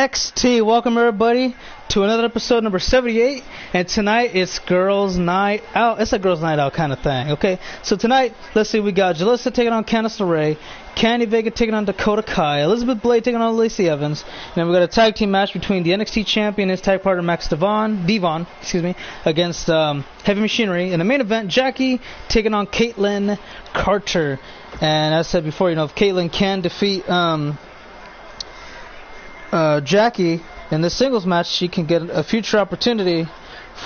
NXT. Welcome everybody to another episode number 78, and tonight it's Girls Night Out. It's a Girls Night Out kind of thing, okay? So tonight, let's see, we got Jalissa taking on Candice LeRae, Candy Vega taking on Dakota Kai, Elizabeth Blade taking on Lacey Evans, and then we got a tag team match between the NXT champion and his tag partner Max Devon, against Heavy Machinery. In the main event, Jackie taking on Caitlin Carter. And as I said before, if Caitlin can defeat Jackie in this singles match, she can get a future opportunity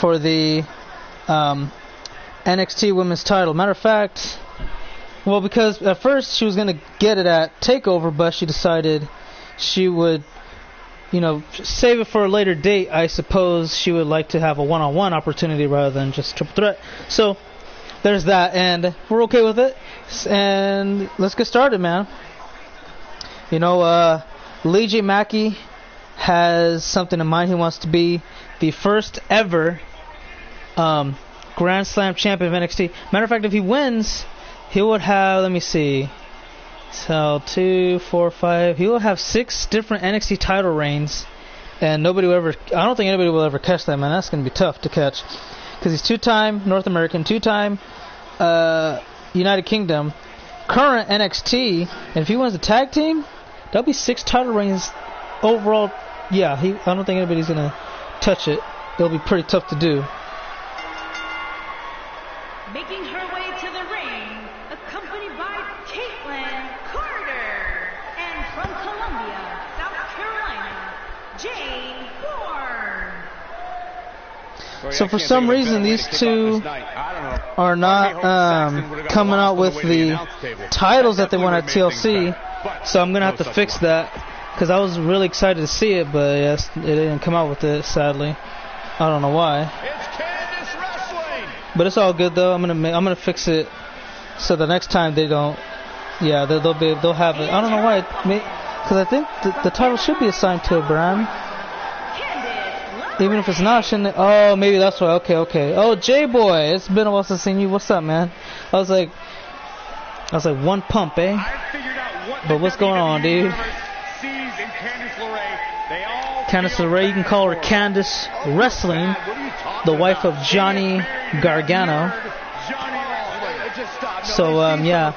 for the NXT Women's title. Matter of fact, well, because at first she was going to get it at TakeOver, but she decided she would, save it for a later date. I suppose she would like to have a one-on-one opportunity rather than just triple threat. So there's that, and we're okay with it. And let's get started, man. Lee J. Mackey has something in mind. He wants to be the first ever Grand Slam champion of NXT. Matter of fact, if he wins, he would have, let me see, so 2, 4, 5, he will have 6 different NXT title reigns, and I don't think anybody will ever catch that, man. That's going to be tough to catch, because he's 2-time North American, 2-time United Kingdom, current NXT, and if he wins the tag team, that'll be 6 title reigns overall. Yeah, I don't think anybody's going to touch it. It'll be pretty tough to do. Making her way to the ring, accompanied by Caitlin Carter, and from Columbia, South Carolina, Jane Bourne. So for some reason, these two are not coming out with the titles that they want at TLC. So I'm going to have to fix that, because I was really excited to see it, but yes, it didn't come out with it, sadly. I don't know why. But it's all good though. I'm gonna fix it so the next time they don't. Yeah, they'll have it. I don't know why, because I think the title should be assigned to a brand. Even if it's not, shouldn't it? Oh, maybe that's why. Okay. Oh, J-Boy, it's been a while since I've seen you. What's up, man? I was like one pump, eh? But what's going on, dude? Candice LeRae, you can call her Candice Wrestling, the wife of Johnny Gargano. So, yeah,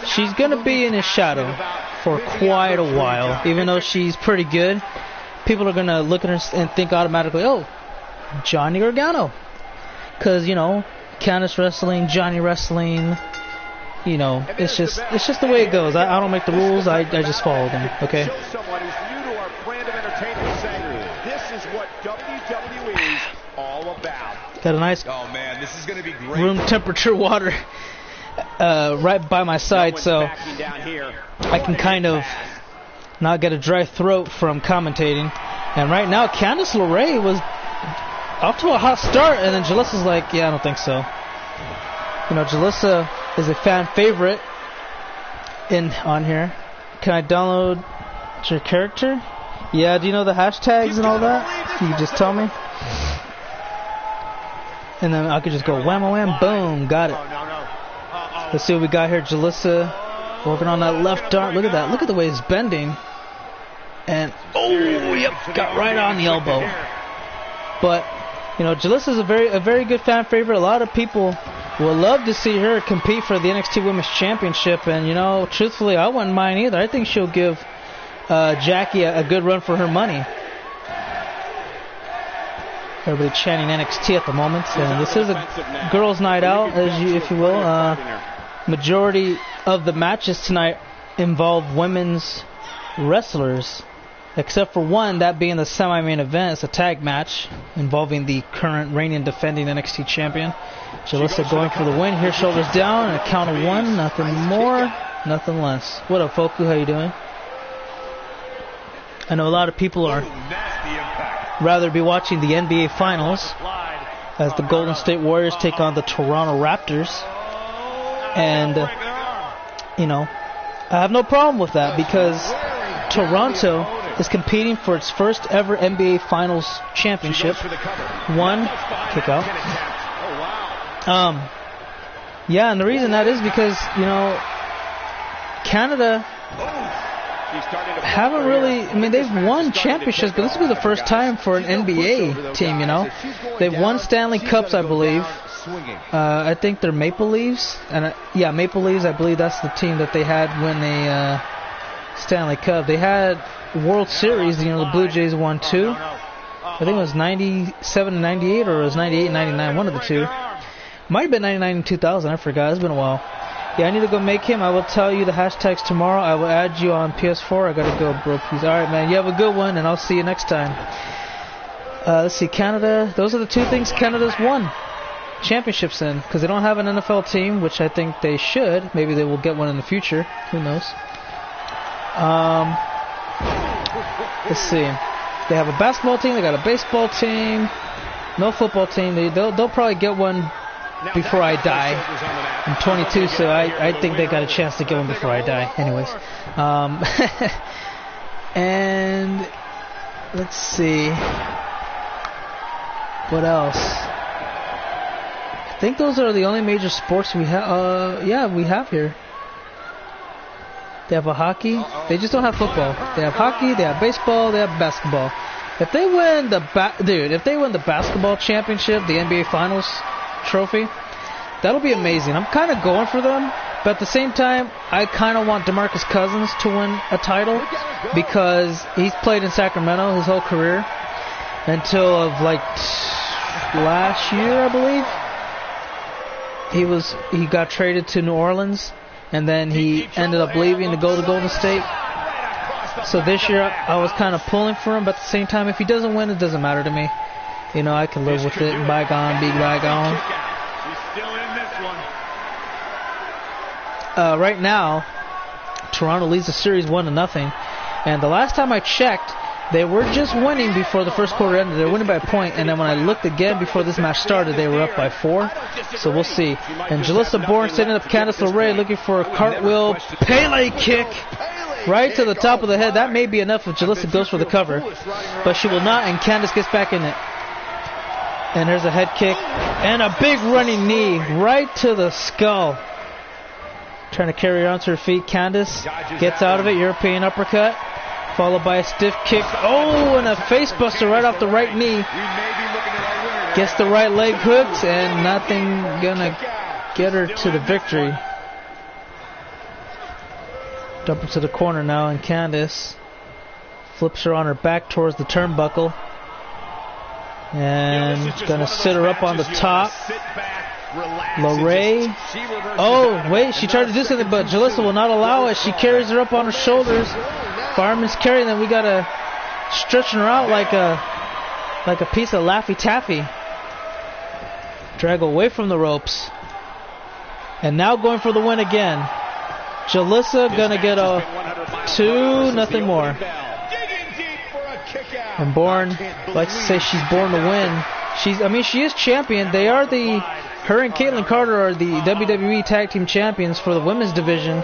she's going to be in his shadow for quite a while. Even though she's pretty good, people are going to look at her and think automatically, oh, Johnny Gargano. Because, Candice Wrestling, Johnny Wrestling, it's just the way it goes. I don't make the rules, I just follow them, okay? Got a nice room temperature water right by my side, so I can kind of not get a dry throat from commentating. And right now, Candice LeRae was off to a hot start, and then Jalissa's like, yeah, I don't think so. Jalissa is a fan favorite on here. Can I download your character? Yeah, do you know the hashtags and all that? You can just tell me. And then I could just go wham-a-wham, boom, got it. Let's see what we got here. Jalissa working on that left arm. Look at that. Look at the way it's bending. And, oh, yep, got right on the elbow. But, Jalissa's a very good fan favorite. A lot of people would love to see her compete for the NXT Women's Championship. And, truthfully, I wouldn't mind either. I think she'll give Jackie a good run for her money. Everybody chanting NXT at the moment, and this is a girls' night out, if you will. Majority of the matches tonight involve women's wrestlers, except for one, that being the semi-main event. It's a tag match involving the current reigning and defending NXT champion. Jalissa going for the win here, shoulders down, and a count of 1, nothing more, nothing less. What up, Foku? How you doing? I know a lot of people are rather be watching the NBA Finals as the Golden State Warriors take on the Toronto Raptors. And, I have no problem with that, because Toronto is competing for its first ever NBA Finals championship. One kick out. Yeah, and the reason that is because, Canada haven't really. I mean, they've won championships, but this will be the first time for an NBA team. You know, they've won Stanley Cups, I believe. I think they're Maple Leafs, and yeah, Maple Leafs. I believe that's the team that they had win a Stanley Cup. They had World Series. You know, the Blue Jays won 2. I think it was 97 and 98, or it was 98 and 99, one of the two. Might have been 99 and 2000, I forgot. It's been a while. Yeah, I need to go make him. I will tell you the hashtags tomorrow. I will add you on PS4. I gotta go, bro, please. Alright, man, you have a good one, and I'll see you next time. Let's see, Canada. Those are the 2 things Canada's won championships in, because they don't have an NFL team, which I think they should. Maybe they will get one in the future. Who knows? Let's see. They have a basketball team. They got a baseball team. No football team. They'll probably get one before I die. I'm 22, so I think they got a chance to get one before I die. Anyways. And let's see. What else? I think those are the only major sports we have. Yeah, we have here. They have a hockey. They just don't have football. They have hockey. They have baseball. They have basketball. If they win if they win the basketball championship, the NBA Finals trophy, that'll be amazing. I'm kind of going for them, but at the same time, I kind of want DeMarcus Cousins to win a title because he's played in Sacramento his whole career until of like last year, I believe. He got traded to New Orleans, and then he ended up leaving to go to Golden State. So this year I was kind of pulling for him, but at the same time, if he doesn't win, it doesn't matter to me. You know, I can live with it. Bygone, be bygone. Right now, Toronto leads the series 1-0, and the last time I checked, they were just winning before the first quarter ended. They were winning by a point, and then when I looked again before this match started, they were up by 4. So we'll see. And Jalissa Bourne setting up Candice LeRae, looking for a cartwheel Pele kick right to the top of the head. That may be enough if Jalissa goes for the cover, but she will not, and Candice gets back in it. And there's a head kick and a big running knee right to the skull. Trying to carry her onto her feet. Candice gets out of it. European uppercut, followed by a stiff kick. Oh, and a face buster right off the right knee. Gets the right leg hooked, and nothing gonna get her to the victory. Dump into the corner now, and Candice flips her on her back towards the turnbuckle. And gonna sit her up on the top. LeRae. Oh, wait, she tried to do something, but Jalissa will not allow it. She carries her up on her shoulders. Fireman's carrying them. We gotta stretching her out like a piece of Laffy Taffy. Drag away from the ropes. And now going for the win again. Jalissa gonna get a 2-0 more. And Bourne likes to say she's born to win. She is champion. Her and Caitlin Carter are the WWE Tag Team Champions for the women's division.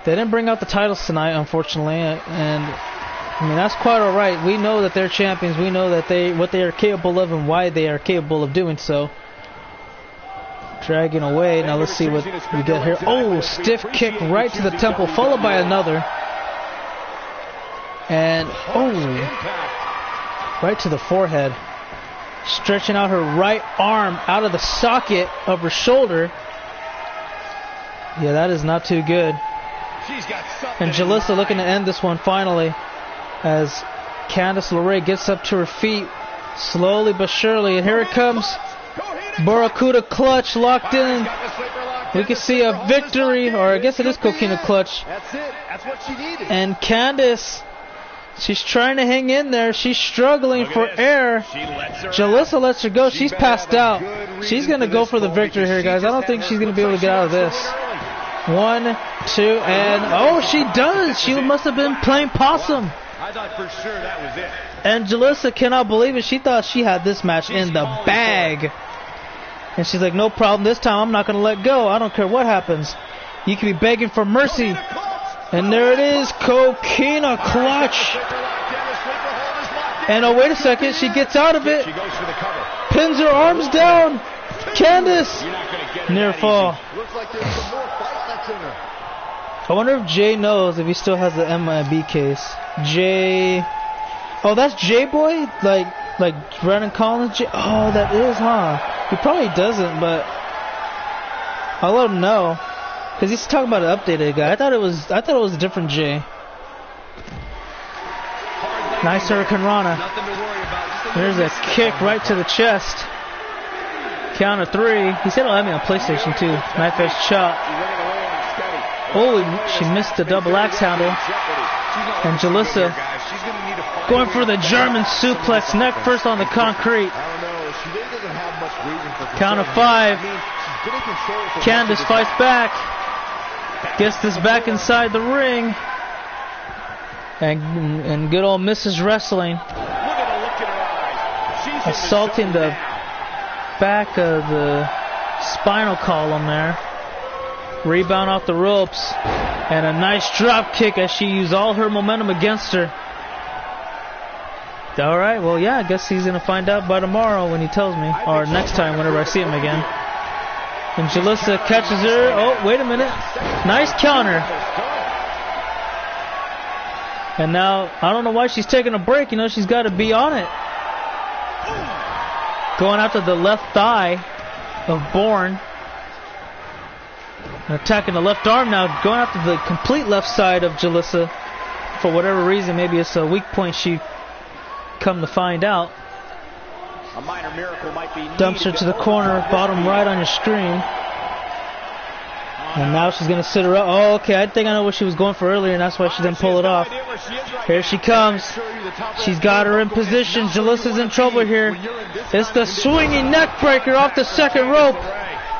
They didn't bring out the titles tonight, unfortunately, and I mean that's quite all right. We know that they're champions. We know that what they are capable of and why they are capable of doing so. Dragging away. Now let's see what we get here. Oh, stiff kick right to the temple, followed by another. And right to the forehead. Stretching out her right arm out of the socket of her shoulder. Yeah, that is not too good. And Jalissa looking to end this one finally as Candice LeRae gets up to her feet slowly but surely. And here it comes. Barracuda clutch locked in. We can see a victory, or I guess it is Coquina clutch. That's it. That's what she needed. And Candice, she's trying to hang in there. She's struggling for air. Jalissa lets her go. She's passed out. She's going to go for the victory here, guys. I don't think she's going to be able to get out of this. 1, 2, and she does. She must have been playing possum. I thought for sure that was it. And Jalissa cannot believe it. She thought she had this match in the bag. And she's like, no problem. This time I'm not going to let go. I don't care what happens. You can be begging for mercy. And there it is. Coquina clutch. And wait a second. She gets out of it. Pins her arms down. Candice. Near fall. Looks like there's some more fight left in her. I wonder if Jay knows if he still has the MIB case. Jay. Oh, that's Jay Boy? Like Brandon Collins? Oh, that is, huh? He probably doesn't, but I'll let him know. Because he's talking about an updated guy. I thought it was a different Jay. Nice Hurricane Rana. There's a kick right to the chest. Count of 3. He said, "Oh, I mean on PlayStation 2." Knife edge chop. Oh, she missed the double axe handle. And Jalissa going for the German suplex, neck first on the concrete. Count of 5. Candice fights back. Gets this back inside the ring. And good old Mrs. Wrestling assaulting the back of the spinal column there. Rebound off the ropes. And a nice drop kick as she used all her momentum against her. Alright, well, yeah, I guess he's going to find out by tomorrow when he tells me. Or next time, whenever I see him again. And Jalissa catches her. Oh, wait a minute. Nice counter. And now, I don't know why she's taking a break. You know, she's got to be on it. Going after the left thigh of Bourne. And attacking the left arm now. Going after the complete left side of Jalissa. For whatever reason, maybe it's a weak point she come to find out. A minor miracle might be dumps her to the corner, bottom right on your screen. And now she's going to sit her up. Oh, okay, I think I know what she was going for earlier, and that's why she didn't pull it off. Here she comes. She's got her in position. Jalissa's in trouble here. It's the swinging neck breaker off the second rope.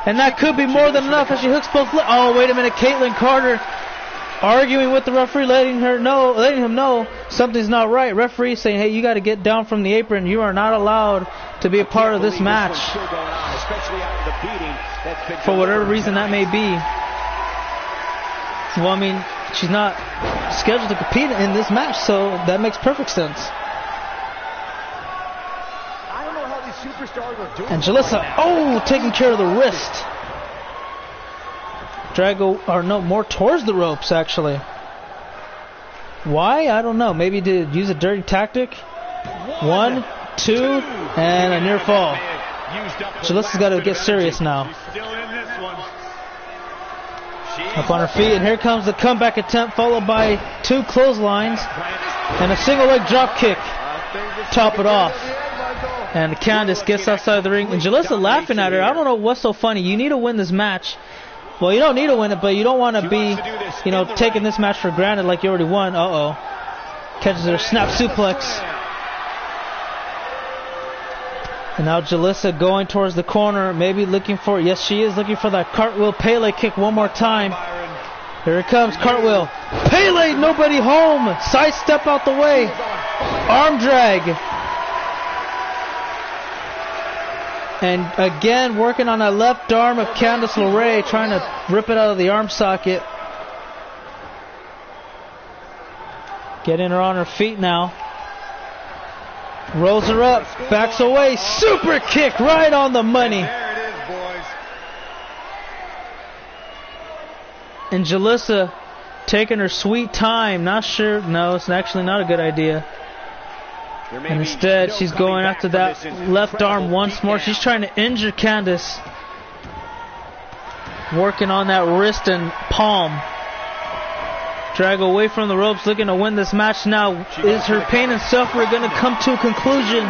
And that could be more than enough as she hooks both legs. Oh, wait a minute. Caitlin Carter arguing with the referee, letting him know something's not right. Referee saying, hey, you got to get down from the apron. You are not allowed to be a part of this match. For whatever reason that may be. Well, I mean, she's not scheduled to compete in this match, so that makes perfect sense. I don't know how these superstars are doing. And Jalissa, oh, taking care of the wrist. More towards the ropes, actually. Why? I don't know. Maybe to use a dirty tactic. 1, 2, and a near fall. Jalissa's got to get serious now. Up on her feet, and here comes the comeback attempt, followed by 2 clotheslines and a single leg drop kick. Top it off. And Candice gets outside the ring, and Jalissa laughing at her. I don't know what's so funny. You need to win this match. Well, you don't need to win it, but you don't want to be, taking this match for granted like you already won. Uh-oh. Catches her snap suplex. And now Jalissa going towards the corner, maybe looking for, yes, she is looking for that cartwheel Pele kick one more time. Here it comes, cartwheel. Pele, nobody home. Side step out the way. Arm drag. And again, working on that left arm of Candice LeRae, trying to rip it out of the arm socket. Getting her on her feet now. Rolls her up, backs away, super kick right on the money. There it is, boys. And Jalissa taking her sweet time. Not sure, no, it's actually not a good idea. And instead, she's going after that left arm once more. She's trying to injure Candice. Working on that wrist and palm. Drag away from the ropes, looking to win this match now. Is her pain and suffering going to come to a conclusion?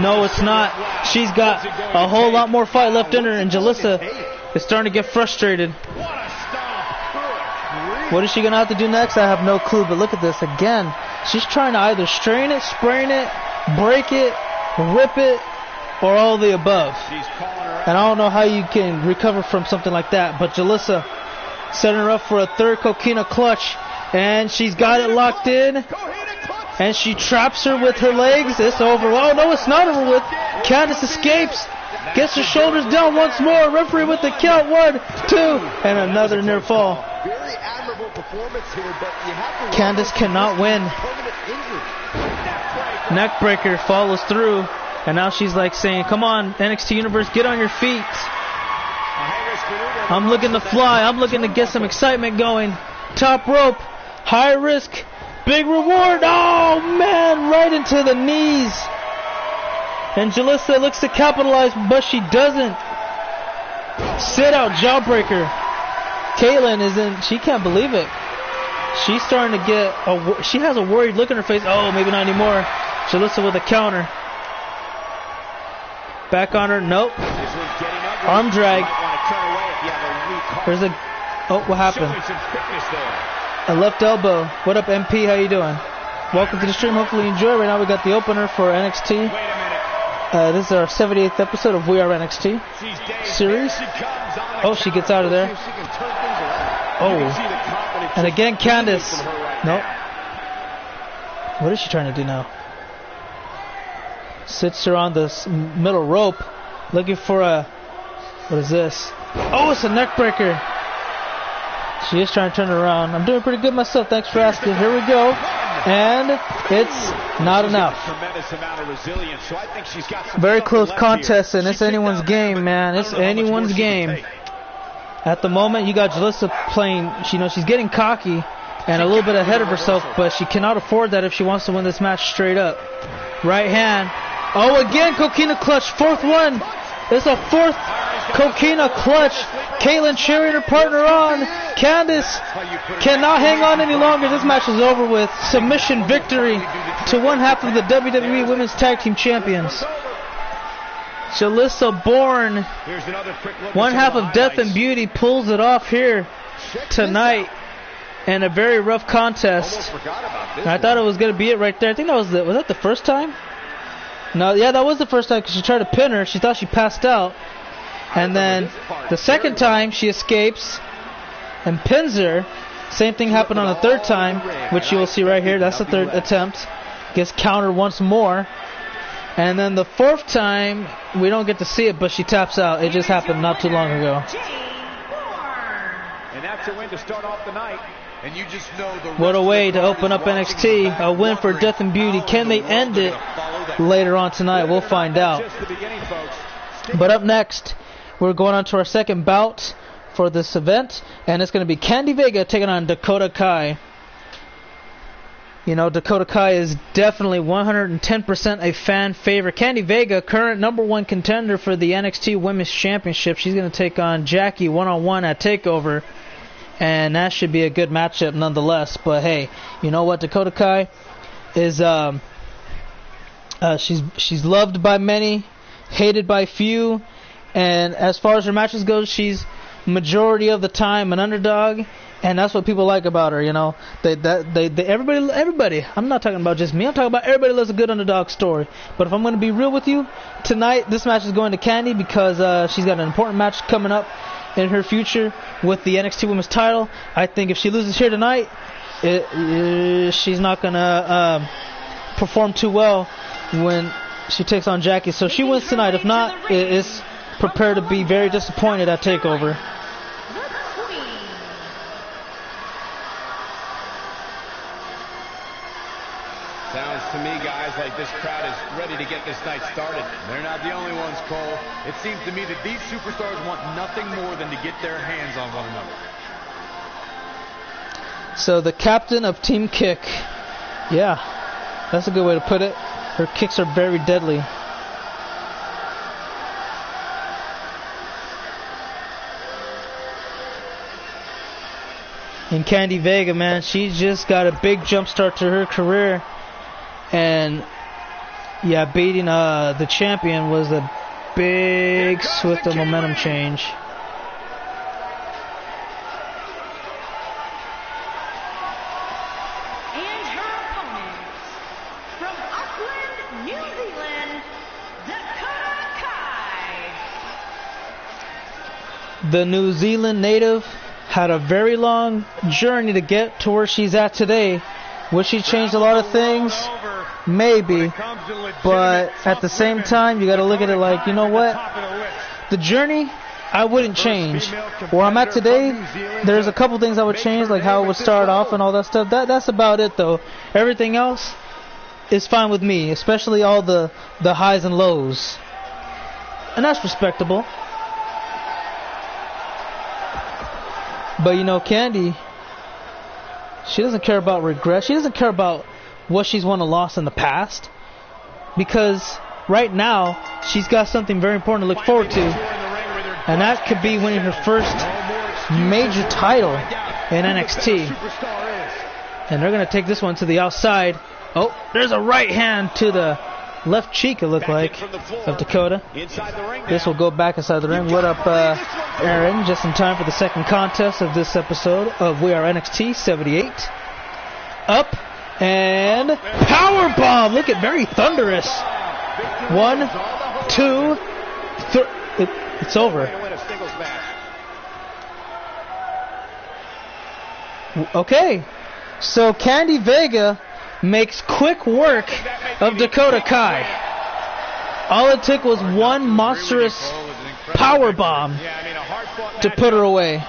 No, it's not. She's got a whole lot more fight left in her, and Jalissa is starting to get frustrated. What is she going to have to do next? I have no clue, but look at this again. She's trying to either strain it, sprain it, break it, rip it, or all of the above. And I don't know how you can recover from something like that, but Jalissa setting her up for a third coquina clutch. And she's got it locked in. And she traps her with her legs. It's over. Oh, no, it's not over with. Candice escapes. Gets her shoulders down once more. Referee with the count. 1, 2. And another near fall. Very admirable performance here, but you have to Candice cannot win. Neckbreaker follows through. And now she's like saying, come on, NXT Universe, get on your feet. I'm looking to fly. I'm looking to get some excitement going. top rope, high risk, big reward. Oh man, right into the knees. And Jalissa looks to capitalize, but she doesn't. Sit out jawbreaker. Caitlyn she can't believe it. She's starting to get she has a worried look in her face. Oh, maybe not anymore. Jalissa with a counter. Back on her. Nope. Arm drag. There's a... Oh, what happened? A left elbow. What up, MP? How you doing? Welcome to the stream. Hopefully you enjoy. Right now we got the opener for NXT. This is our 78th episode of We Are NXT series. Oh, she gets out of there. Oh. And again, Candice. Nope. What is she trying to do now? Sits her on the middle rope. Looking for a... What is this? Oh, it's a neck breaker. She is trying to turn it around. I'm doing pretty good myself. Thanks for asking. Here we go. And it's not enough. Very close contest, and it's anyone's game, man. It's anyone's game. At the moment, you got Jalissa playing. She's getting cocky and a little bit ahead of herself, but she cannot afford that if she wants to win this match straight up. Right hand. Oh, again, Coquina clutch. Fourth one. It's a fourth Coquina clutch. Caitlyn cheering her partner on. Candice cannot hang on any longer. This match is over with. Submission victory to one half of the WWE Women's Tag Team Champions. Jalissa Bourne, one half of Death and Beauty, pulls it off here tonight in a very rough contest. I thought it was going to be it right there. I think that was that the first time? No, yeah, that was the first time because she tried to pin her. She thought she passed out. And then the second time she escapes and pins her. Same thing happened on the third time, which you will see right here. That's the third attempt. Gets countered once more. And then the fourth time, we don't get to see it, but she taps out. It just happened not too long ago. And that's a win to start off the night. And you just know what a way to open up NXT. A win for Death and Beauty. Can they end it later on tonight? We'll find out. But up next, we're going on to our second bout for this event. And it's going to be Candy Vega taking on Dakota Kai. You know, Dakota Kai is definitely 110% a fan favorite. Candy Vega, current #1 contender for the NXT Women's Championship. She's going to take on Jackie one-on-one at TakeOver. And that should be a good matchup nonetheless. But hey, you know what? Dakota Kai is she's loved by many, hated by few. And as far as her matches go, she's majority of the time an underdog. And that's what people like about her, you know. Everybody. I'm not talking about just me. I'm talking about everybody loves a good underdog story. But if I'm going to be real with you, tonight this match is going to Candy because she's got an important match coming up in her future with the NXT Women's title. I think if she loses here tonight, she's not going to perform too well when she takes on Jackie. So she wins tonight. If not, it's prepared to be very disappointed at TakeOver. Sounds to me, guys, like this crowd is ready to get this night started. They're not the only ones, Cole. It seems to me that these superstars want nothing more than to get their hands on one another. So the captain of Team Kick. Yeah, that's a good way to put it. Her kicks are very deadly. And Candy Vega, man, she's just got a big jump start to her career. And yeah, beating the champion was a big swift of momentum change. And her opponent, from Auckland, New Zealand, Dakota Kai. The New Zealand native had a very long journey to get to where she's at today. Will she change a lot of things? Maybe, but at the same time, you got to look at it like, you know what? The journey, I wouldn't change. Where I'm at today, there's a couple things I would change, like how it would start off and all that stuff. That's about it, though. Everything else is fine with me, especially all the highs and lows. And that's respectable. But, you know, Candy, She doesn't care about regret. She doesn't care about what she's won or lost in the past. Because right now, she's got something very important to look forward to. And that could be winning her first major title in NXT. And they're going to take this one to the outside. Oh, there's a right hand to the left cheek, it looked like, of Dakota. This will go back inside the ring. What up, Aaron? Just in time for the second contest of this episode of We Are NXT 78. Up and power bomb. Look at very thunderous. 1, 2, 3. It's over. Okay, so Candy Vega makes quick work of Dakota Kai. All it took was one monstrous power bomb to put her away.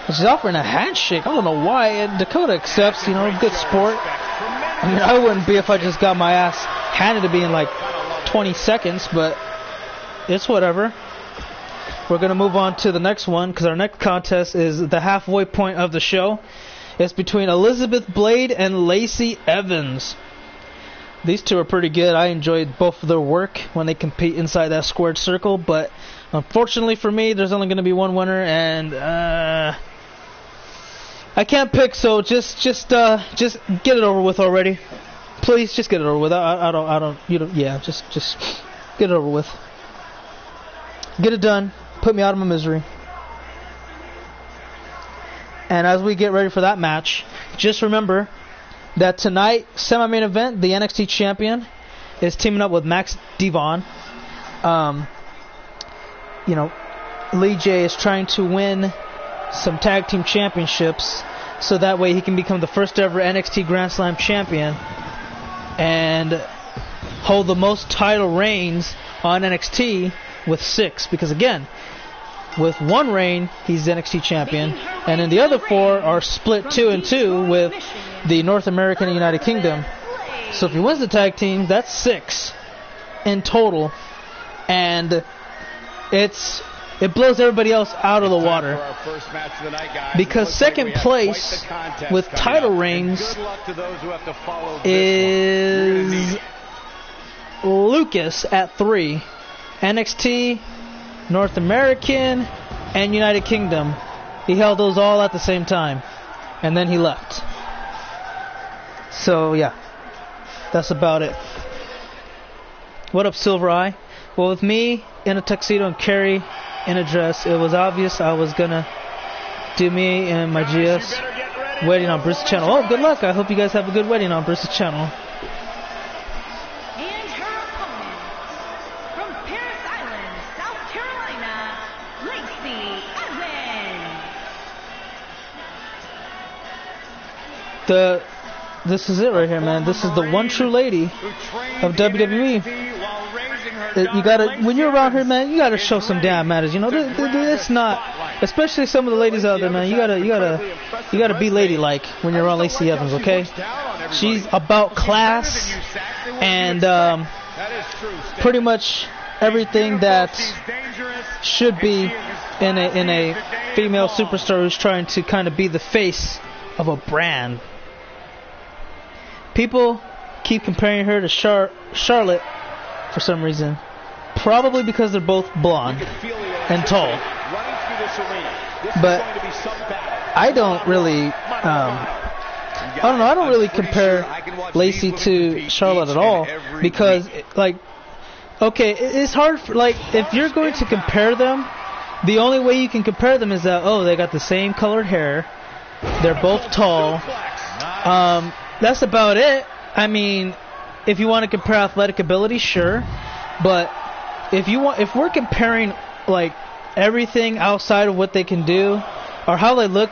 She's offering a handshake. I don't know why. And Dakota accepts, you know, good sport. I mean, I wouldn't be if I just got my ass handed to me in like 20 seconds, but it's whatever. We're going to move on to the next one because our next contest is the halfway point of the show. It's between Elizabeth Blade and Lacey Evans. These two are pretty good. I enjoyed both of their work when they compete inside that squared circle, but unfortunately for me, there's only going to be one winner, and I can't pick. So just get it over with already, please. Just get it over with. I don't. You don't. Yeah, just get it over with. Get it done. Put me out of my misery. And as we get ready for that match, just remember that tonight, semi-main event, the NXT champion is teaming up with Max Devon. You know, Lee J is trying to win some tag team championships so that way he can become the first ever NXT Grand Slam champion and hold the most title reigns on NXT with 6. Because again, with one reign, he's the NXT champion, and then the other 4 are split 2 and 2 with the North American and United Kingdom. So if he wins the tag team, that's 6 in total, and it blows everybody else out of the water. Because second place with title reigns is Lucas at 3. NXT, North American, and United Kingdom. He held those all at the same time. And then he left. So, yeah. That's about it. What up, Silver Eye? Well, with me in a tuxedo and Carrie in a dress, it was obvious I was going to do me and my GS wedding on Bruce's channel. Oh, good luck. I hope you guys have a good wedding on Bruce's channel. This is it right here, man. This is the one true lady of WWE. You gotta, when you're around here, man, you gotta show some damn manners. You know, it's not, especially some of the ladies out there, man. You gotta be ladylike when you're around Lacey Evans, okay? She's about class and pretty much everything that should be in a female superstar who's trying to kind of be the face of a brand. People keep comparing her to Charlotte for some reason. Probably because they're both blonde and tall. But I don't really, I don't know, I don't really compare Lacey to Charlotte at all. Because, like, okay, it's hard for, like, if you're going to compare them, the only way you can compare them is that, oh, they got the same colored hair. They're both tall. That's about it. I mean, if you want to compare athletic ability, sure. But if we're comparing like everything outside of what they can do or how they look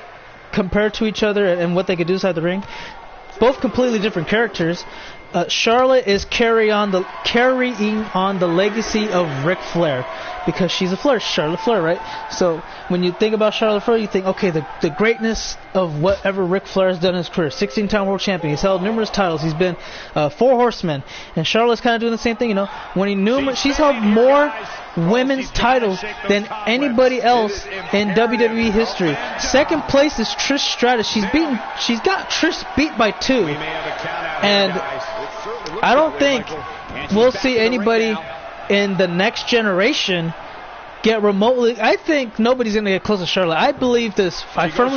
compared to each other and what they can do inside the ring, both completely different characters. Charlotte is carrying on the legacy of Ric Flair because she's a Flair, Charlotte Flair, right? So when you think about Charlotte Flair, you think, okay, the greatness of whatever Ric Flair has done in his career. 16-time world champion. He's held numerous titles. He's been 4 horsemen. And Charlotte's kind of doing the same thing, you know. She's held more women's titles than anybody else in WWE history. Second place is Trish Stratus. She's got Trish beat by 2. And I don't think we'll see anybody in the next generation get remotely. I think nobody's going to get close to Charlotte. I firmly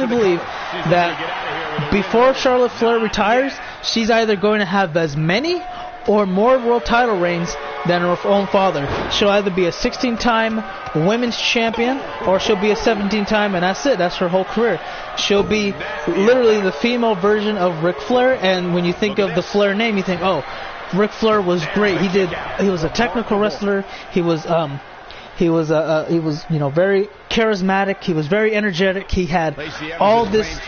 believe that before Charlotte Flair retires, she's either going to have as many or more world title reigns than her own father. She'll either be a 16-time women's champion or she'll be a 17-time, and that's it. That's her whole career. She'll be literally the female version of Ric Flair, and when you think of the Flair name, you think, oh, Ric Flair was great. He was a technical wrestler. He was very charismatic. He was very energetic. He had all this it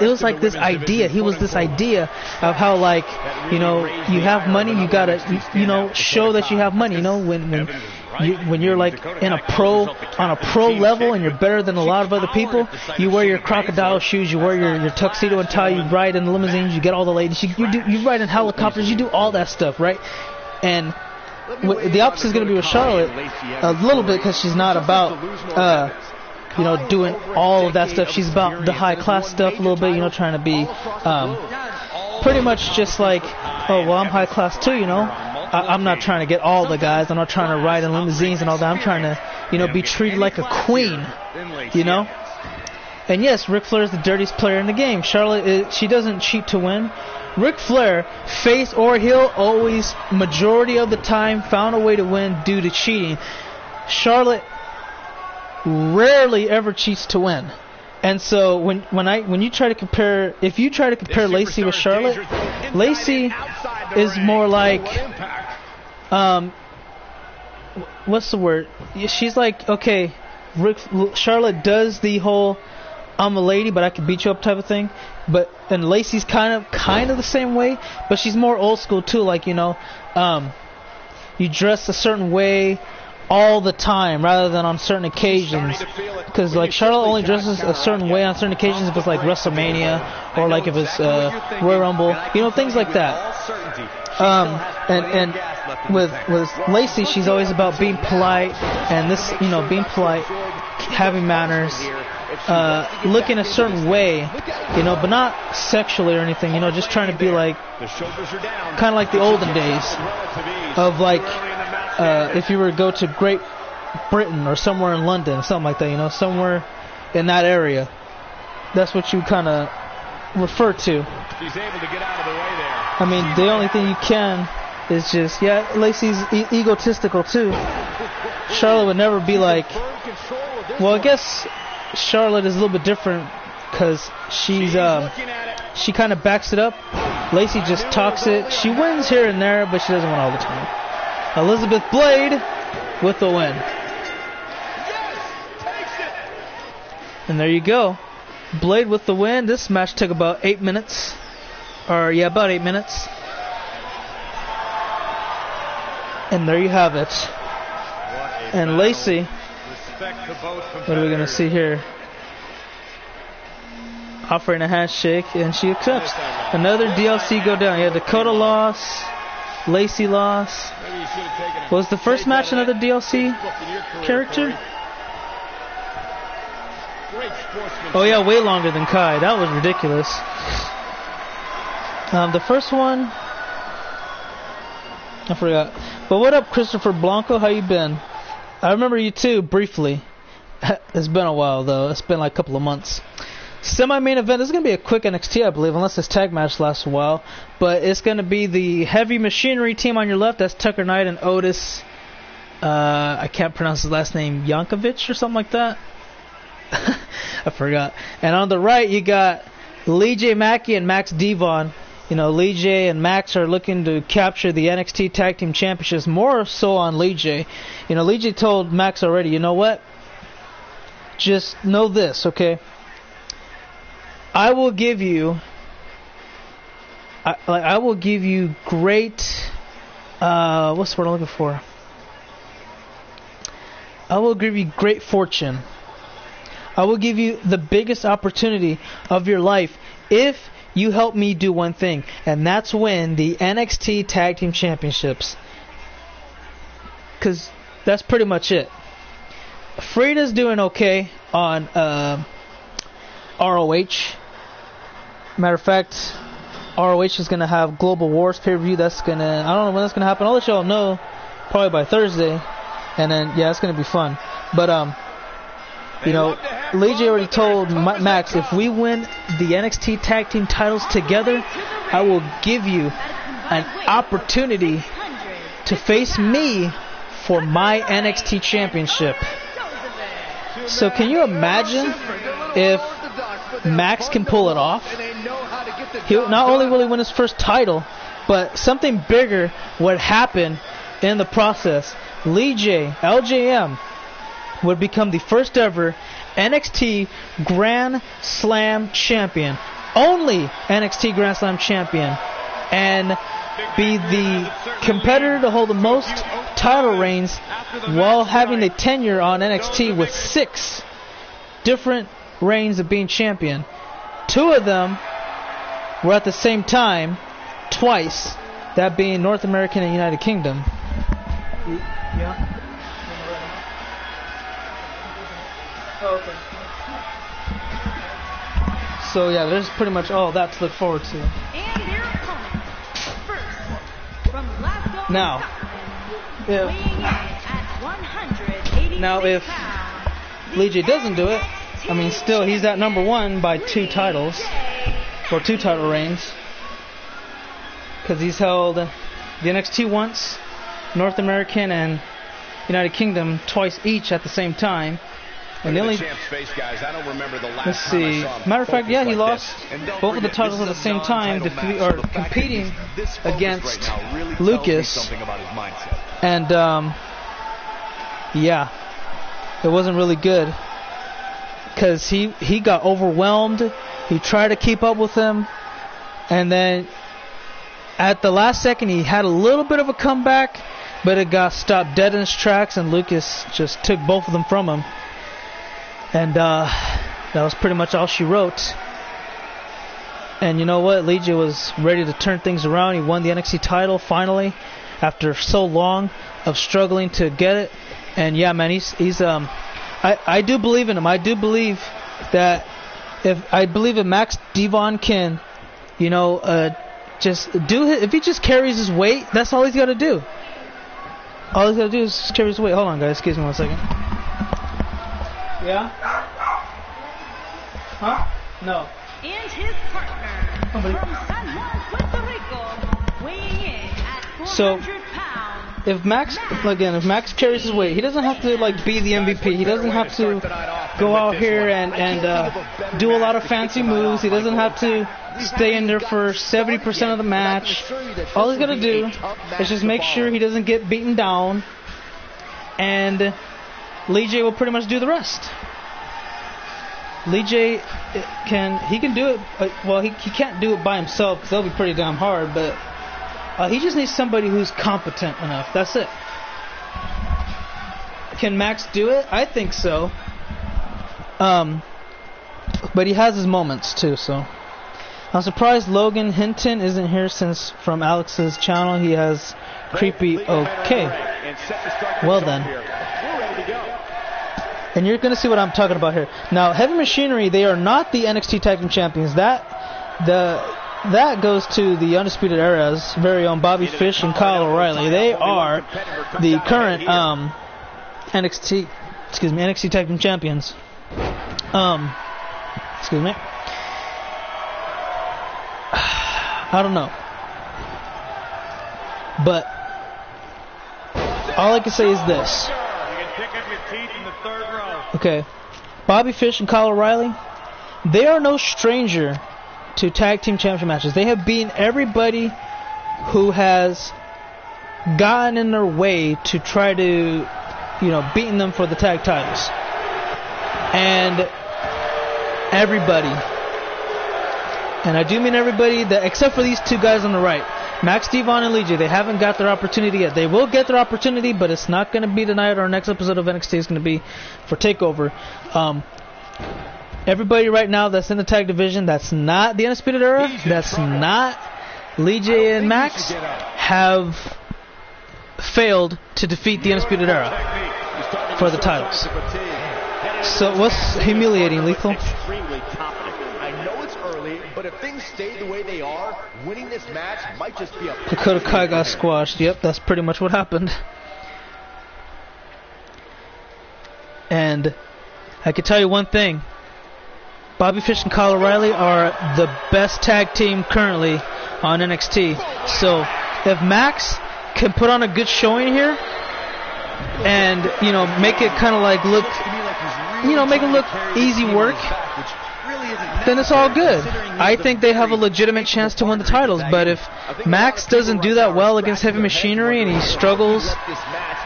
was like this idea. He was this idea of how, like, you have money, you got to show that you have money, when you're like on a pro level and you're better than a lot of other people, you wear your crocodile shoes, you wear your tuxedo and tie, you ride in limousines, you get all the ladies, you ride in helicopters, you do all that stuff, right? And the opposite is going to be with Charlotte a little bit, because she's not about doing all of that stuff. She's about the high class stuff a little bit, trying to be pretty much just like, oh, well, I'm high class too, I'm not trying to get all the guys. I'm not trying to ride in limousines and all that. I'm trying to, be treated like a queen, And yes, Ric Flair is the dirtiest player in the game. Charlotte, she doesn't cheat to win. Ric Flair, face or heel, always, majority of the time, found a way to win due to cheating. Charlotte rarely ever cheats to win. And so when you try to compare, if you try to compare Lacey with Charlotte, Lacey is more like, what's the word? She's like, okay, Charlotte does the whole I'm a lady but I can beat you up type of thing, and Lacey's kind of the same way, but she's more old school too. Like, you dress a certain way all the time rather than on certain occasions, because like Charlotte only dresses a certain way on certain occasions if it's like WrestleMania or like if it's Royal Rumble, things like that. And with Lacey, she's always about being polite, and this, being polite, having manners, looking a certain way, but not sexually or anything, just trying to be like, kind of like the olden days of like, if you were to go to Great Britain or somewhere in London, something like that, somewhere in that area. That's what you kind of refer to. She's able to get out of the way there. I mean, the only thing you can is just, Lacey's egotistical too. Charlotte would never be like, well, I guess Charlotte is a little bit different because she kind of backs it up. Lacey just talks it. She wins here and there, but she doesn't win all the time. Elizabeth Blade with the win. And there you go. Blade with the win. This match took about 8 minutes. About 8 minutes. And there you have it. And Lacey, what are we going to see here? Offering a handshake, and she accepts. Another DLC go down. Dakota lost. Lacey lost. Was the first match another DLC character? Oh yeah, way longer than Kai. That was ridiculous. The first one, I forgot. But what up, Christopher Blanco? How you been? I remember you too, briefly. It's been a while though. It's been like a couple of months. Semi-main event. This is going to be a quick NXT, I believe, unless this tag match lasts a while. But it's going to be the Heavy Machinery team on your left. That's Tucker Knight and Otis. I can't pronounce his last name. Yankovic or something like that. I forgot. And on the right, you got Lee J. Mackey and Max Devon. Lee J and Max are looking to capture the NXT Tag Team Championships, more so on Lee J. Lee J told Max already, you know what? Just know this, okay? I will give you great, what's the word I'm looking for? I will give you great fortune. I will give you the biggest opportunity of your life if you help me do one thing, and that's win the NXT Tag Team Championships. Because that's pretty much it. Freida's doing okay on ROH. Matter of fact, ROH is going to have Global Wars pay-per-view. That's going to, I don't know when that's going to happen. I'll let y'all know probably by Thursday. And then, yeah, it's going to be fun. But, you know, Lee J already told Max, if we win the NXT Tag Team titles together, I will give you an opportunity to face me for my NXT Championship. So can you imagine if Max can pull it off? Not only will he win his first title, but something bigger would happen in the process. Lee J, LJM, would become the first ever NXT Grand Slam champion. Only NXT Grand Slam champion. And be the competitor to hold the most title reigns while having a tenure on NXT with 6 different reigns of being champion. 2 of them were at the same time, twice, that being North American and United Kingdom. Yeah. Oh, okay. So yeah, there's pretty much all that to look forward to. And their opponent, first, from Glasgow, Now, weighing in at 186 now if pounds, Lee J doesn't do it, I mean, still he's at number 1 by 2 titles, or 2 title reigns, because he's held the NXT once, North American and United Kingdom twice each at the same time. And the only, let's see, matter of fact, yeah, he lost both of the titles at the same time, competing against Lucas. And yeah, it wasn't really good because he got overwhelmed. He tried to keep up with him, and then at the last second he had a little bit of a comeback, but it got stopped dead in its tracks, and Lucas just took both of them from him. And that was pretty much all she wrote. And you know what? Lee J was ready to turn things around. He won the NXT title finally after so long of struggling to get it. And yeah, man, he's I do believe in him. I do believe that if Max Devon can, you know, just if he just carries his weight, that's all he's got to do. All he's got to do is just carry his weight. Hold on, guys. Excuse me 1 second. Yeah? Huh? No. And his partner, from San Juan, Puerto Rico, weighing in at 400 pounds. If Max carries his weight, he doesn't have to like be the MVP. He doesn't have to go out here and do a lot of fancy moves. He doesn't have to stay in there for 70% of the match. All he's got to do is just make sure he doesn't get beaten down, and Lee J will pretty much do the rest. Lee J can do it. Well, he can't do it by himself because that'll be pretty damn hard. But he just needs somebody who's competent enough. That's it. Can Max do it? I think so. But he has his moments too. So I'm surprised Logan Hinton isn't here since from Alex's channel he has creepy. Okay. Well then. And you're going to see what I'm talking about here. Now, Heavy Machinery, they are not the NXT Tag Team Champions. That goes to the Undisputed Era's very own Bobby Fish and Kyle O'Reilly. They are the current NXT Tag Team Champions. Excuse me. I don't know. But all I can say is this. Okay, Bobby Fish and Kyle O'Reilly, they are no stranger to tag team championship matches. They have beaten everybody who has gotten in their way to try to, beating them for the tag titles. And everybody, and I do mean everybody, except for these 2 guys on the right. Max, Devon, and Lee J, they haven't got their opportunity yet. They will get their opportunity, but it's not going to be tonight. Our next episode of NXT is going to be for TakeOver. Everybody right now that's in the tag division, that's not the Undisputed Era, that's not Lee J and Max, have failed to defeat the Undisputed Era for the titles. So what's humiliating, Lethal? Extremely confident. I know it's early, but if things stay the way they are, winning this match might just be a... Dakota Kai got squashed. Yep, that's pretty much what happened. And I can tell you one thing. Bobby Fish and Kyle O'Reilly are the best tag team currently on NXT. So if Max can put on a good showing here and, you know, make it kind of like look, you know, make it look easy work, then it's all good. I think they have a legitimate chance to win the titles. But if Max doesn't do that well against Heavy Machinery and he struggles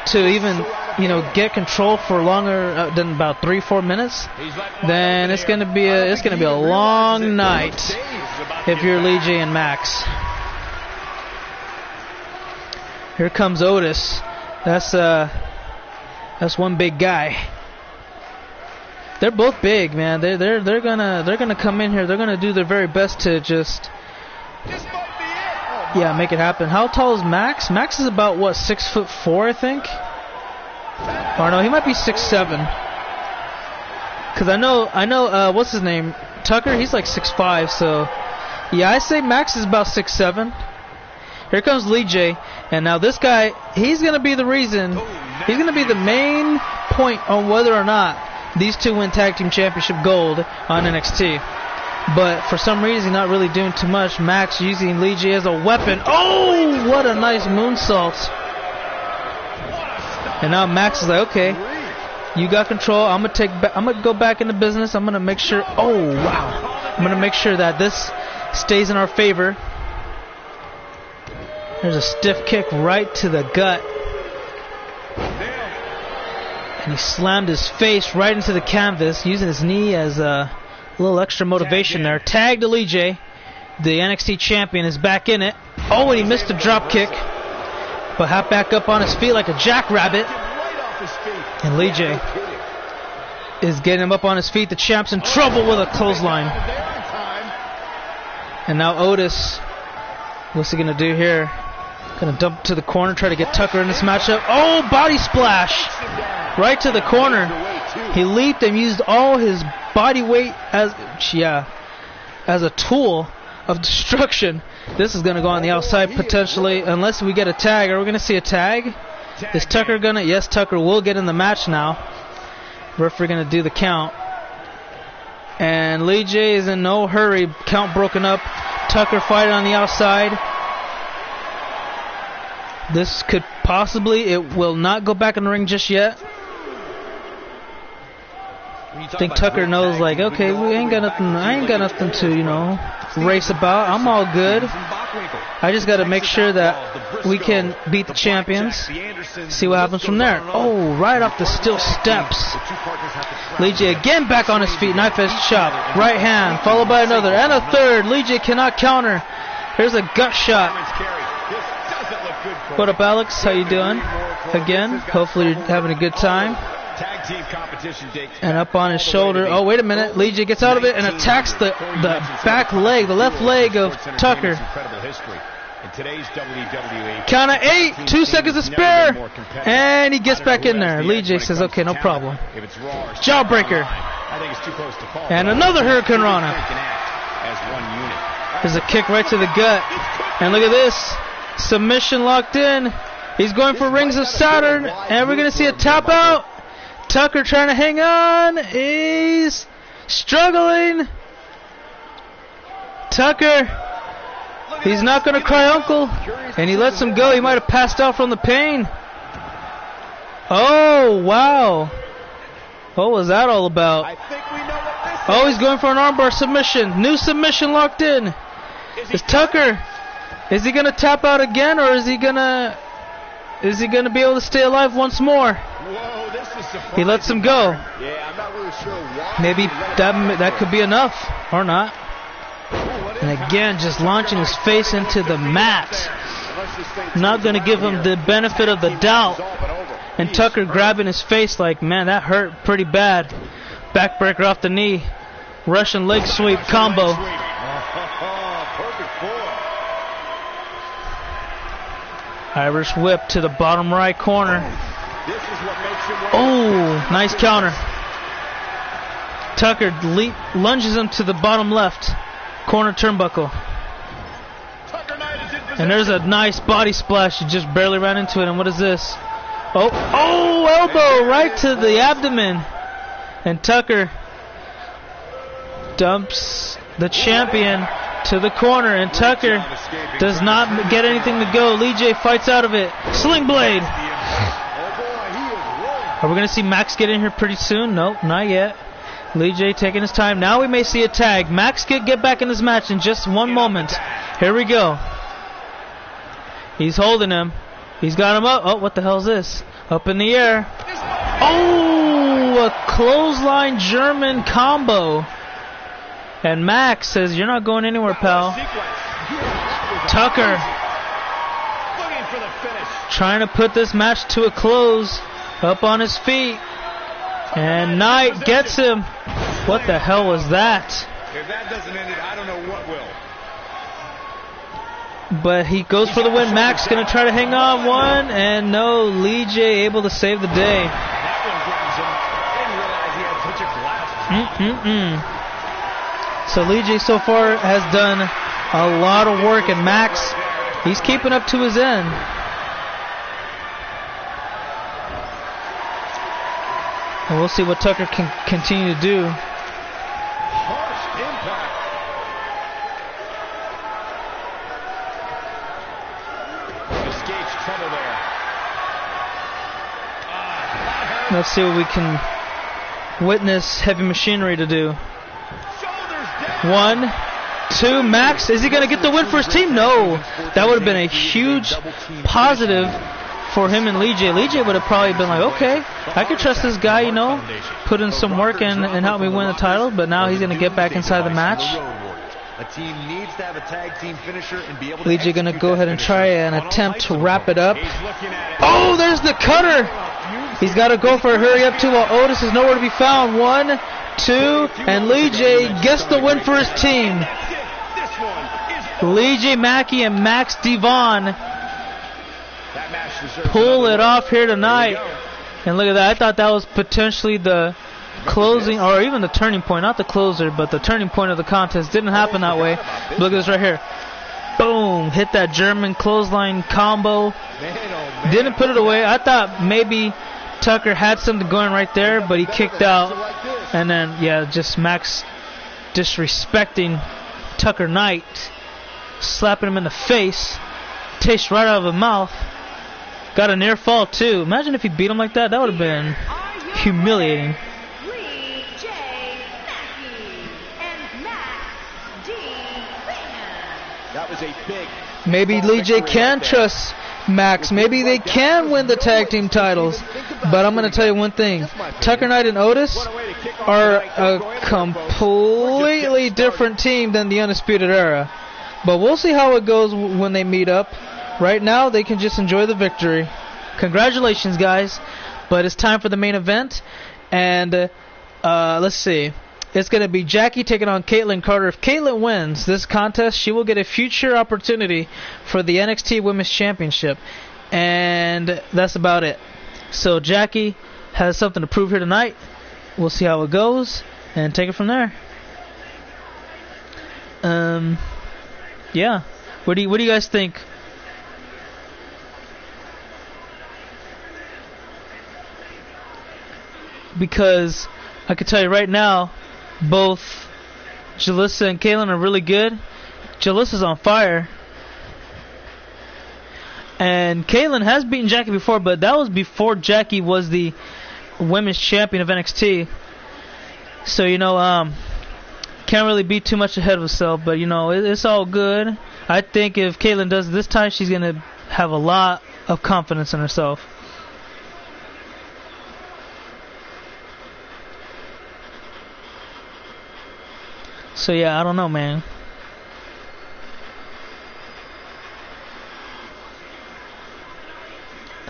to even, you know, get control for longer than about 3-4 minutes, then it's gonna be a long night if you're Lee J and Max. Here comes Otis. That's one big guy. They're both big, man. They're gonna come in here. They're gonna do their very best to just make it happen. How tall is Max? Max is about what, 6'4", I think. Or no, he might be 6'7". Cause I know what's his name, Tucker. He's like 6'5". So yeah, I say Max is about 6'7". Here comes Lee J, and now this guy, he's gonna be the reason. He's gonna be the main point on whether or not these two win Tag Team Championship gold on NXT. But for some reason, not really doing too much. Max using Lee J as a weapon. Oh, what a nice moonsault. And now Max is like, okay, you got control. I'm gonna go back into business. I'm gonna make sure. Oh wow! I'm gonna make sure that this stays in our favor. There's a stiff kick right to the gut. And he slammed his face right into the canvas, using his knee as a little extra motivation there. Tag to Lee J. The NXT champion is back in it. Oh, and he missed a drop kick. But hopped back up on his feet like a jackrabbit. And Lee J is getting him up on his feet. The champ's in trouble with a clothesline. And now Otis, what's he going to do here? Going to dump to the corner, try to get Tucker in this matchup. Oh, body splash! Right to the corner. He leaped and used all his body weight as a tool of destruction. This is going to go on the outside potentially, unless we get a tag. Are we going to see a tag? Is Tucker going to? Yes, Tucker will get in the match now. Referee going to do the count. And Lee J is in no hurry. Count broken up. Tucker fighting on the outside. This could possibly, it will not go back in the ring just yet. I think Tucker knows, like, okay, we ain't got nothing. I ain't got nothing to, you know, race about. I'm all good. I just got to make sure that we can beat the champions. See what happens from there. Oh, right off the steel steps. Lee J again back on his feet. Knife edge chop. Right hand followed by another and a third. Lee J cannot counter. Here's a gut shot. What up, Alex? How you doing? Again, hopefully you're having a good time. And up on his shoulder. Oh, wait a minute. Lee J gets out of it and attacks the back leg, the left leg of Tucker. Count of 8. 2 seconds to spare. And he gets back in there. Lee J says, okay, no problem. Jawbreaker. And another Hurricane Rana. There's a kick right to the gut. And look at this. Submission locked in. He's going for Rings of Saturn. And we're going to see a tap out. Tucker trying to hang on. He's struggling. Tucker. He's not going to cry uncle. And he lets him go. He might have passed out from the pain. Oh, wow. What was that all about? Oh, he's going for an armbar submission. New submission locked in. Is Tucker... Is he going to tap out again, or is he going to be able to stay alive once more? He lets him go. Maybe that could be enough, or not. And again, just launching his face into the mat. not going to give him the benefit of the doubt. And Tucker grabbing his face like, man, that hurt pretty bad. Backbreaker off the knee. Russian leg sweep combo. Irish whip to the bottom right corner. Oh, nice counter. Tucker lunges him to the bottom left corner turnbuckle. And there's a nice body splash. He just barely ran into it. And what is this? Oh, elbow right to the abdomen. And Tucker dumps the champion to the corner. And Tucker does not get anything to go. Lee J fights out of it. Sling blade. Are we going to see Max get in here pretty soon? Nope, not yet. Lee J taking his time. Now we may see a tag. Max could get back in this match in just one moment. Here we go. He's holding him. He's got him up. Oh, what the hell is this? Up in the air. Oh, a clothesline German combo. And Max says, you're not going anywhere, pal. Tucker trying to put this match to a close. Up on his feet. And Knight gets him. What the hell was that? If that doesn't end it, I don't know what will. But he goes for the win. Max going to try to hang on one. And no, Lee J able to save the day. That one grabs him. Didn't realize he had such a So blast. Lee J so far has done a lot of work. And Max, he's keeping up to his end. And we'll see what Tucker can continue to do. Harsh impact. Escapes trouble there. Let's see what we can witness Heavy Machinery to do. Shoulders down. 1, 2, Max. Is he going to get the win for his team? No. That would have been a huge positive for him and Lee J. Lee J would have probably been like, okay, I could trust this guy, you know, put in some work and help me win the title, but now he's going to get back inside the match. A team needs to have a tag team finisher and be able to Lee J going to go ahead and try and attempt to wrap it up. He's looking at it. Oh, there's the cutter. He's got to go for a hurry up too while Otis is nowhere to be found. 1, 2, and Lee J gets the win for his team. This one is Lee J Mackey and Max Devon that match deserves pull another it one. off here Here we tonight. go. And look at that. I thought that was potentially the closing or even the turning point. Not the closer, but the turning point of the contest. Didn't happen that way. Look at this right here. Boom. Hit that German clothesline combo. Man, oh, man. Didn't put it away. I thought maybe Tucker had something going right there, but he kicked out. And then, yeah, just Max disrespecting Tucker Knight. Slapping him in the face. Taste right out of the mouth. Got a near fall too. Imagine if he beat him like that. That would have been humiliating. Lee J. Mackey and Max D. That was a big. Maybe Lee J can trust Max. Maybe they can win the tag team titles. But I'm going to tell you one thing. Tucker Knight and Otis are a completely different team than the Undisputed Era. But we'll see how it goes when they meet up. Right now, they can just enjoy the victory. Congratulations, guys. But it's time for the main event. And let's see. It's going to be Jackie taking on Caitlin Carter. If Caitlin wins this contest, she will get a future opportunity for the NXT Women's Championship. And that's about it. So Jackie has something to prove here tonight. We'll see how it goes and take it from there. Yeah. What do you guys think? Because I can tell you right now, both Jalissa and Kaylin are really good. Jalissa's on fire. And Kaylin has beaten Jackie before, but that was before Jackie was the women's champion of NXT. So, you know, can't really be too much ahead of herself, but, you know, it's all good. I think if Kaylin does it this time, she's going to have a lot of confidence in herself. So yeah, I don't know, man.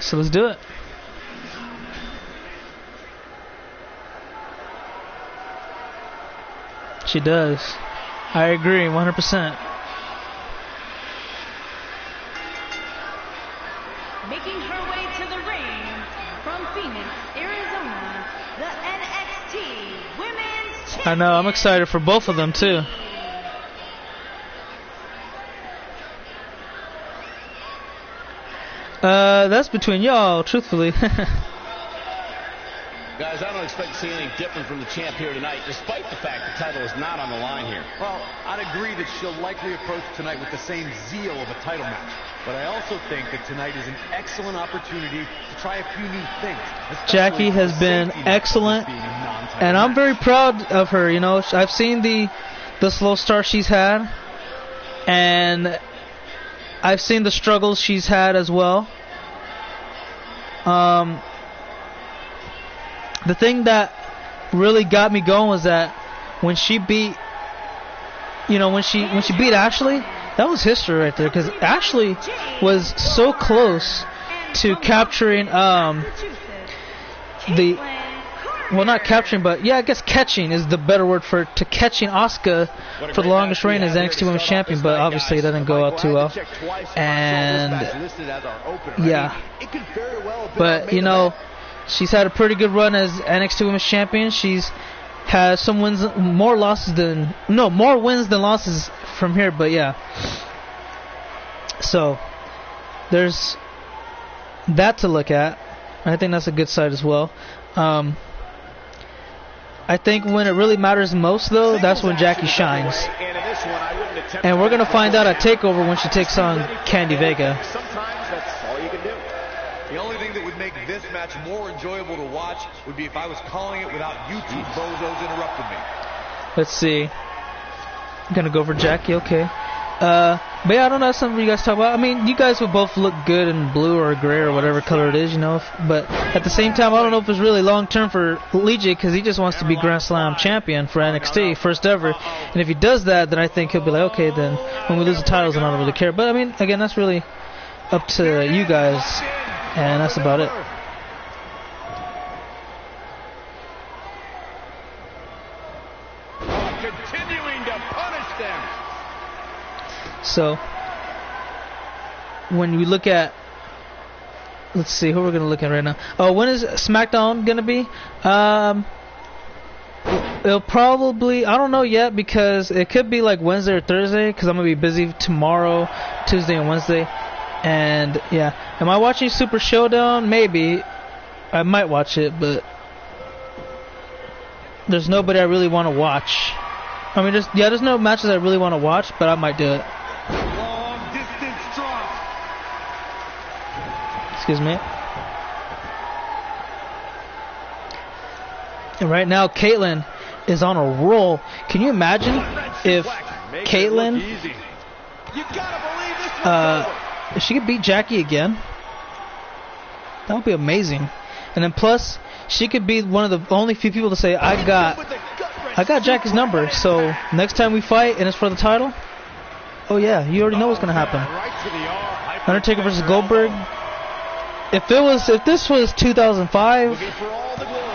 So let's do it. She does. I agree, 100%. Making her way to the ring from Phoenix, Arizona, the NXT Women's Champion. I know, I'm excited for both of them too. That's between y'all, truthfully. Guys, I don't expect to see anything different from the champ here tonight, despite the fact the title is not on the line here. Well, I'd agree that she'll likely approach tonight with the same zeal of a title match. But I also think that tonight is an excellent opportunity to try a few new things. Jackie has been excellent, and I'm very proud of her. You know, I've seen the slow start she's had, and I've seen the struggles she's had as well. The thing that really got me going was that when she beat, when she beat Ashley, that was history right there, because Ashley was so close to capturing not capturing, but yeah, I guess catching is the better word for it, to catching Asuka for the longest reign as NXT Women's Champion, but obviously it didn't go out too well. And yeah, but she's had a pretty good run as NXT Women's Champion. She's has some wins, more wins than losses from here, but yeah. So there's that to look at. I think that's a good side as well. I think when it really matters most, though, that's when Jackie shines. And we're going to find out at TakeOver when she takes on Candy Vega. Sometimes that's all you can do. The only thing that would make this match more enjoyable to watch would be if I was calling it without you two bozos interrupting me. Let's see. I'm going to go for Jackie, okay. But yeah, I don't know, that's something you guys talk about. I mean, you guys would both look good in blue or gray or whatever color it is, but at the same time, I don't know if it's really long term for Legit, because he just wants to be Grand Slam champion for NXT, first ever. And if he does that, then I think he'll be like, okay, then when we lose the titles, then I don't really care. But I mean, again, that's really up to you guys, and that's about it. Continuing to punish them. So, when we look at, let's see who we're going to look at right now. Oh, when is SmackDown going to be? It'll probably, I don't know yet, because it could be like Wednesday or Thursday, because I'm going to be busy tomorrow, Tuesday and Wednesday. And yeah, am I watching Super Showdown? Maybe. I might watch it, but there's nobody I really want to watch. I mean, there's no matches I really want to watch, but I might do it. Long distance drop. Excuse me. And right now, Caitlyn is on a roll. Can you imagine if Caitlyn, if she could beat Jackie again? That would be amazing. And then plus, she could be one of the only few people to say, I got Jackie's number. So next time we fight and it's for the title, oh yeah, you already know what's gonna happen. Undertaker versus Goldberg. If this was 2005,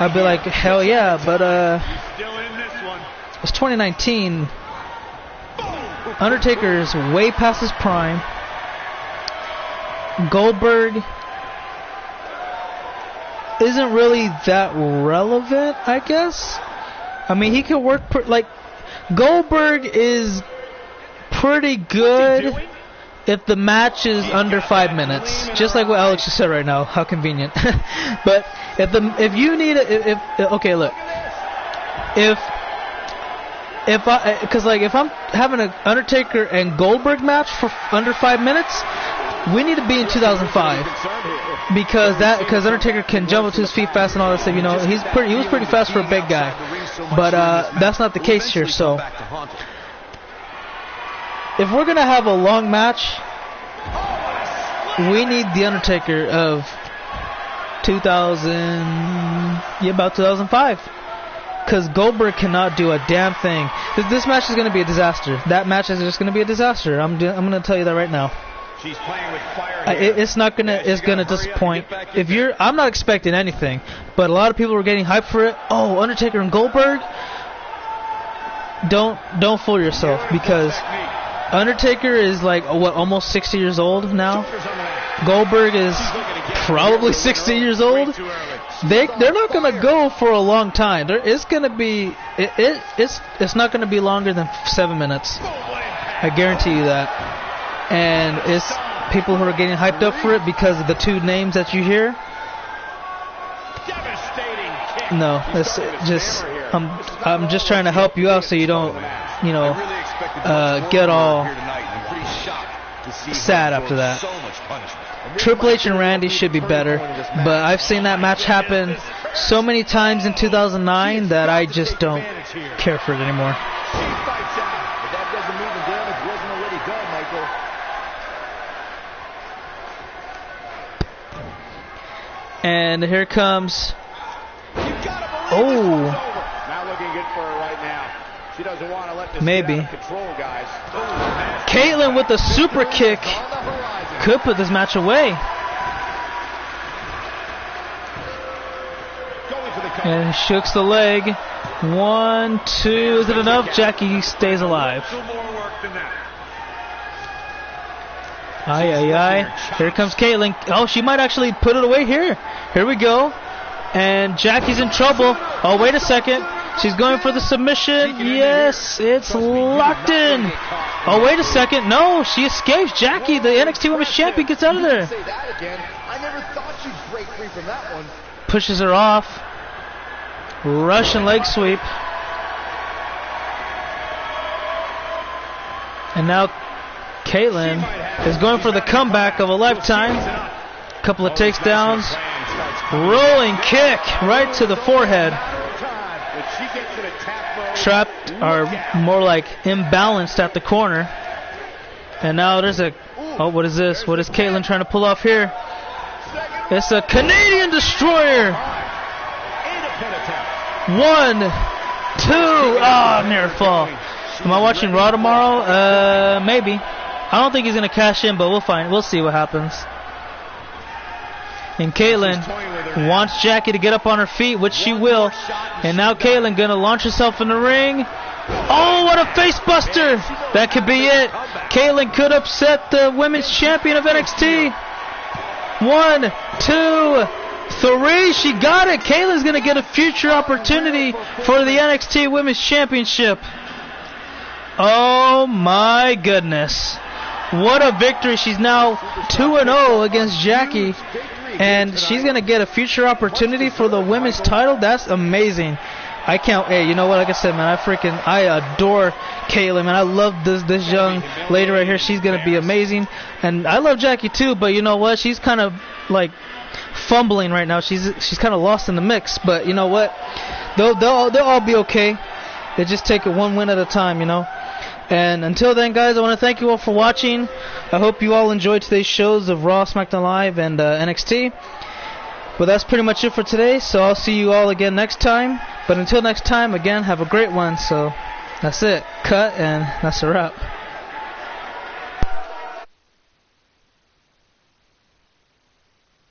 I'd be like, hell yeah. But it's 2019. Undertaker's way past his prime. Goldberg isn't really that relevant, I guess. I mean, he can work Goldberg is pretty good if the match is under 5 minutes, just like what Alex just said right now. How convenient. But if you need okay, look, if I'm having an Undertaker and Goldberg match for under 5 minutes, we need to be in 2005, because Undertaker can jump up to his feet fast and all that stuff. He was pretty fast for a big guy, but that's not the case here. So if we're gonna have a long match, we need the Undertaker of about 2005, because Goldberg cannot do a damn thing. This match is gonna be a disaster. That match is just gonna be a disaster. I'm gonna tell you that right now. She's playing with fire here. It's gonna disappoint. I'm not expecting anything, but a lot of people are getting hyped for it. Oh, Undertaker and Goldberg. Don't fool yourself, because Undertaker is like almost 60 years old now. Goldberg is probably 60 years old. They're not gonna go for a long time. It's not gonna be longer than 7 minutes. I guarantee you that. And it's people who are getting hyped up for it because of the two names that you hear. No, it's just I'm just trying to help you out so you don't, get all sad after that. Triple H and Randy should be better, but I've seen that match happen so many times in 2009 that I just don't care for it anymore. And here comes. Oh. Not looking good for her right now. She doesn't want to let this maybe. get out of control, guys. Caitlyn with the super kick could put this match away. And shooks the leg. 1, 2. Is it enough? Jackie stays alive. Ay, ay, ay. Here comes Caitlyn. Oh, she might actually put it away here. Here we go. And Jackie's in trouble. Oh, wait a second. She's going for the submission. Yes, it's locked in. Oh, wait a second. No, she escapes. Jackie, the NXT Women's Champion, gets out of there. Pushes her off. Russian leg sweep. And now Caitlyn is going for the comeback of a lifetime. Couple of takedowns. Rolling kick right to the forehead. Trapped, or more like imbalanced at the corner. And now there's a... Oh, what is this? What is Caitlyn trying to pull off here? It's a Canadian Destroyer. 1, 2. Oh, near fall. Am I watching Raw tomorrow? Maybe. I don't think he's going to cash in, but we'll see what happens. And Caitlyn wants Jackie to get up on her feet, which she will. And now Caitlyn going to launch herself in the ring. Oh, what a face buster. That could be it. Caitlyn could upset the women's champion of NXT. 1, 2, 3. She got it. Caitlyn's going to get a future opportunity for the NXT Women's Championship. Oh, my goodness. What a victory. She's now 2-0 against Jackie. And she's going to get a future opportunity for the women's title. That's amazing. I can't. Hey, you know what? Like I said, man, I adore Caitlyn, man. I love this young lady right here. She's going to be amazing. And I love Jackie too, but you know what? She's kind of like fumbling right now. She's kind of lost in the mix. But you know what? They'll all be okay. They just take it one win at a time, you know. And until then, guys, I want to thank you all for watching. I hope you all enjoyed today's shows of Raw, SmackDown Live, and NXT. But that's pretty much it for today, so I'll see you all again next time. But until next time, again, have a great one. So that's it. Cut, and that's a wrap.